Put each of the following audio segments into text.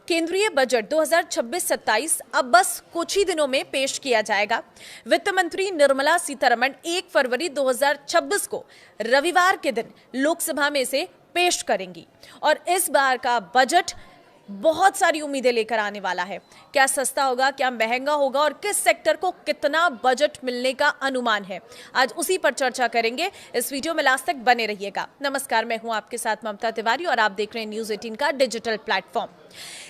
केंद्रीय बजट 2026-27 अब बस कुछ ही दिनों में पेश किया जाएगा। वित्त मंत्री निर्मला सीतारमण 1 फरवरी 2026 को रविवार के दिन लोकसभा में इसे पेश करेंगी और इस बार का बजट बहुत सारी उम्मीदें लेकर आने वाला है। क्या सस्ता होगा, क्या महंगा होगा और किस सेक्टर को कितना बजट मिलने का अनुमान है, आज उसी पर चर्चा करेंगे। इस वीडियो में लास्ट तक बने रहिएगा। नमस्कार, मैं हूं आपके साथ ममता तिवारी और आप देख रहे हैं न्यूज़ 18 का डिजिटल प्लेटफॉर्म।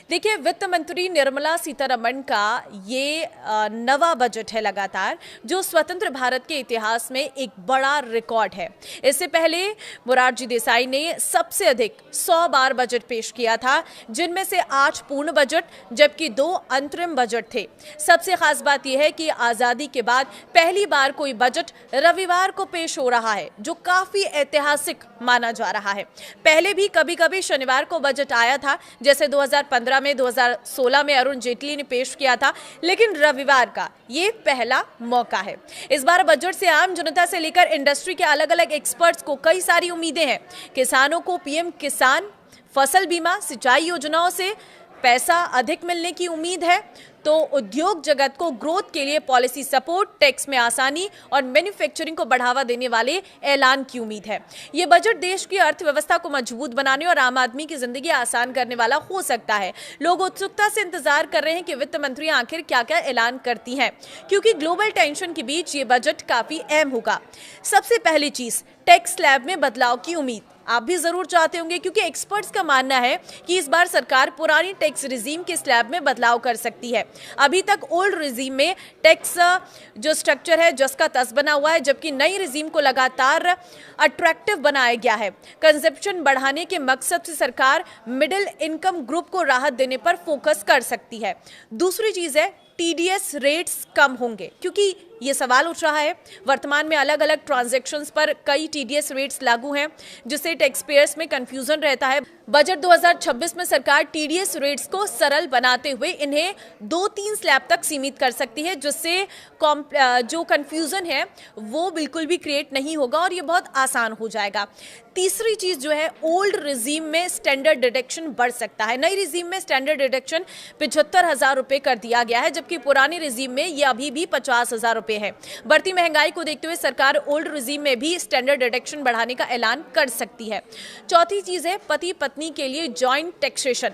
देखिए, वित्त मंत्री निर्मला सीतारमण का ये नवा बजट है लगातार, जो स्वतंत्र भारत के इतिहास में एक बड़ा रिकॉर्ड है। इससे पहले मोरारजी देसाई ने सबसे अधिक 100 बार बजट पेश किया था, जिनमें से 8 पूर्ण बजट जबकि 2 अंतरिम बजट थे। सबसे खास बात यह है कि आजादी के बाद पहली बार कोई बजट रविवार को पेश हो रहा है, जो काफी ऐतिहासिक माना जा रहा है। पहले भी कभी कभी शनिवार को बजट आया था, जैसे 2015 में, 2016 में अरुण जेटली ने पेश किया था, लेकिन रविवार का ये पहला मौका है। इस बार बजट से आम जनता से लेकर इंडस्ट्री के अलग अलग एक्सपर्ट्स को कई सारी उम्मीदें हैं। किसानों को पीएम किसान, फसल बीमा, सिंचाई योजनाओं से पैसा अधिक मिलने की उम्मीद है, तो उद्योग जगत को ग्रोथ के लिए पॉलिसी सपोर्ट, टैक्स में आसानी और मैन्युफैक्चरिंग को बढ़ावा देने वाले ऐलान की उम्मीद है। ये बजट देश की अर्थव्यवस्था को मजबूत बनाने और आम आदमी की जिंदगी आसान करने वाला हो सकता है। लोग उत्सुकता से इंतजार कर रहे हैं कि वित्त मंत्री आखिर क्या क्या ऐलान करती हैं, क्योंकि ग्लोबल टेंशन के बीच ये बजट काफी अहम होगा। सबसे पहली चीज, टैक्स स्लैब में बदलाव की उम्मीद आप भी जरूर चाहते होंगे, क्योंकि एक्सपर्ट्स का मानना है कि इस बार सरकार पुरानी टैक्स रिजीम के स्लैब में बदलाव कर सकती है। अभी तक ओल्ड रिजीम में टैक्स जो स्ट्रक्चर है जस का तस बना हुआ है, जबकि नई रिजीम को लगातार अट्रैक्टिव बनाया गया है। कंजप्शन बढ़ाने के मकसद से सरकार मिडिल इनकम ग्रुप को राहत देने पर फोकस कर सकती है। दूसरी चीज है, टीडीएस रेट्स कम होंगे, क्योंकि ये सवाल उठ रहा है। वर्तमान में अलग अलग ट्रांजैक्शंस पर कई टीडीएस रेट्स लागू हैं, जिससे टैक्स पेयर्स में कंफ्यूजन रहता है। बजट 2026 में सरकार टीडीएस रेट्स को सरल बनाते हुए इन्हें 2-3 स्लैब तक सीमित कर सकती है, जिससे जो कंफ्यूजन है वो बिल्कुल भी क्रिएट नहीं होगा और ये बहुत आसान हो जाएगा। तीसरी चीज जो है, ओल्ड रिजीम में स्टैंडर्ड डिडक्शन बढ़ सकता है। नई रिजीम में स्टैंडर्ड डिडक्शन 75,000 रुपए कर दिया गया है, जबकि पुरानी रिजीम में ये अभी भी 50,000 रुपए है। बढ़ती महंगाई को देखते हुए सरकार ओल्ड रिजीम में भी स्टैंडर्ड डिडक्शन बढ़ाने का ऐलान कर सकती है। चौथी चीज है, पति पत्नी के लिए जॉइंट टैक्सेशन।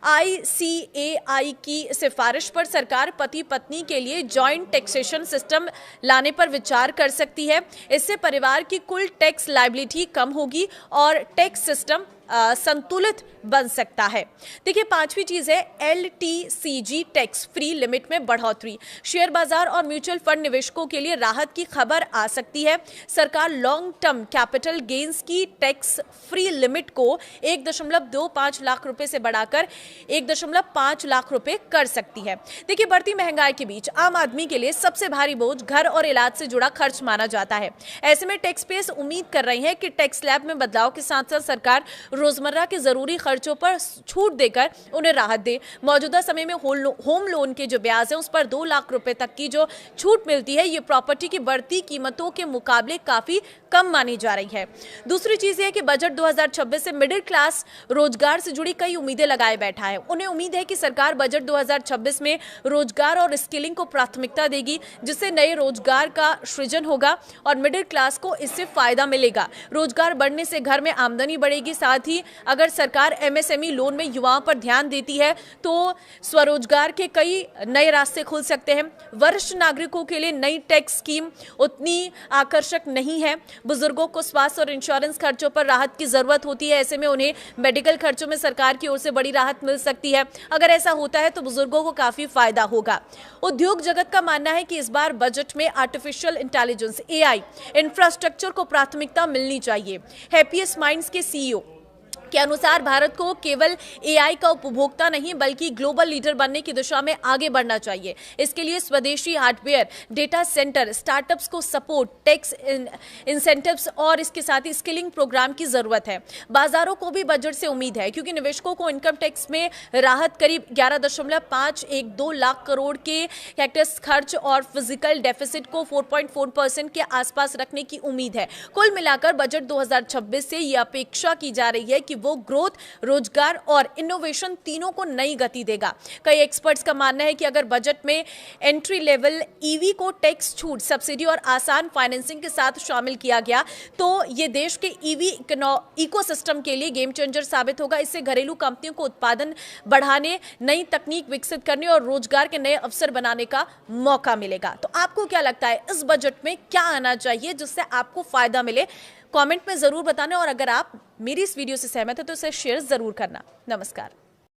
ICAI की सिफारिश पर सरकार पति पत्नी के लिए जॉइंट टैक्सेशन सिस्टम लाने पर विचार कर सकती है। इससे परिवार की कुल टैक्स लायबिलिटी कम होगी और टैक्स सिस्टम संतुलित बन सकता है। देखिए, पांचवी चीज है, LTCG टैक्स फ्री लिमिट में बढ़ोतरी। शेयर बाजार और म्यूचुअल फंड निवेशकों के लिए राहत की खबर आ सकती है। सरकार लॉन्ग टर्म कैपिटल गेन्स की टैक्स फ्री लिमिट को 1.25 लाख रुपए से बढ़ाकर 1.5 लाख रुपए कर सकती है। देखिए, बढ़ती महंगाई के बीच आम आदमी के लिए सबसे भारी बोझ घर और इलाज से जुड़ा खर्च माना जाता है। ऐसे में टैक्स पेयर्स उम्मीद कर रहे हैं कि टैक्स स्लैब में बदलाव के साथ साथ सरकार रोजमर्रा के जरूरी खर्चों पर छूट देकर उन्हें राहत दे। मौजूदा समय में होम लोन के जो ब्याज है उस पर 2 लाख रुपए तक की जो छूट मिलती है, ये प्रॉपर्टी की बढ़ती कीमतों के मुकाबले काफी कम मानी जा रही है। दूसरी चीज है कि बजट 2026 से मिडिल क्लास रोजगार से जुड़ी कई उम्मीदें लगाए बैठा है। उन्हें उम्मीद है कि सरकार बजट 2026 में रोजगार और स्किलिंग को प्राथमिकता देगी, जिससे नए रोजगार का सृजन होगा और मिडिल क्लास को इससे फायदा मिलेगा। रोजगार बढ़ने से घर में आमदनी बढ़ेगी। साथ ही अगर सरकार MSME लोन में युवाओं पर ध्यान देती है तो स्वरोजगार के कई नए रास्ते खुल सकते हैं। वरिष्ठ नागरिकों के लिए नई टैक्स स्कीम उतनी आकर्षक नहीं है। बुजुर्गों को स्वास्थ्य और इंश्योरेंस खर्चों पर राहत की जरूरत होती है। ऐसे में उन्हें मेडिकल खर्चों में सरकार की ओर से बड़ी राहत मिल सकती है। अगर ऐसा होता है तो बुजुर्गों को काफी फायदा होगा। उद्योग जगत का मानना है कि इस बार बजट में आर्टिफिशियल इंटेलिजेंस AI इंफ्रास्ट्रक्चर को प्राथमिकता मिलनी चाहिए। हैप्पीएस्ट माइंड्स के CEO के अनुसार भारत को केवल AI का उपभोक्ता नहीं बल्कि ग्लोबल लीडर बनने की दिशा में आगे बढ़ना चाहिए। इसके लिए स्वदेशी हार्डवेयर, डेटा सेंटर, स्टार्टअप्स को सपोर्ट, टैक्स इंसेंटिव्स और इसके साथ ही स्किलिंग प्रोग्राम की जरूरत है। बाजारों को भी बजट से उम्मीद है, क्योंकि निवेशकों को इनकम टैक्स में राहत करीब 11.512 लाख करोड़ के टैक्स खर्च और फिजिकल डेफिसिट को 4.4% के आसपास रखने की उम्मीद है। कुल मिलाकर बजट 2026 से यह अपेक्षा की जा रही है कि वो ग्रोथ, रोजगार और इनोवेशन तीनों को नई गति देगा। कई एक्सपर्ट्स का मानना है कि अगर बजट में एंट्री लेवल ईवी को टैक्स छूट, सब्सिडी और आसान फाइनेंसिंग के साथ शामिल किया गया तो ये देश के ईवी इकोसिस्टम के लिए गेम चेंजर साबित होगा। इससे घरेलू कंपनियों को उत्पादन बढ़ाने, नई तकनीक विकसित करने और रोजगार के नए अवसर बनाने का मौका मिलेगा। तो आपको क्या लगता है, इस बजट में क्या आना चाहिए जिससे आपको फायदा मिले? कमेंट में जरूर बताना, और अगर आप मेरी इस वीडियो से सहमत है तो इसे शेयर जरूर करना। नमस्कार।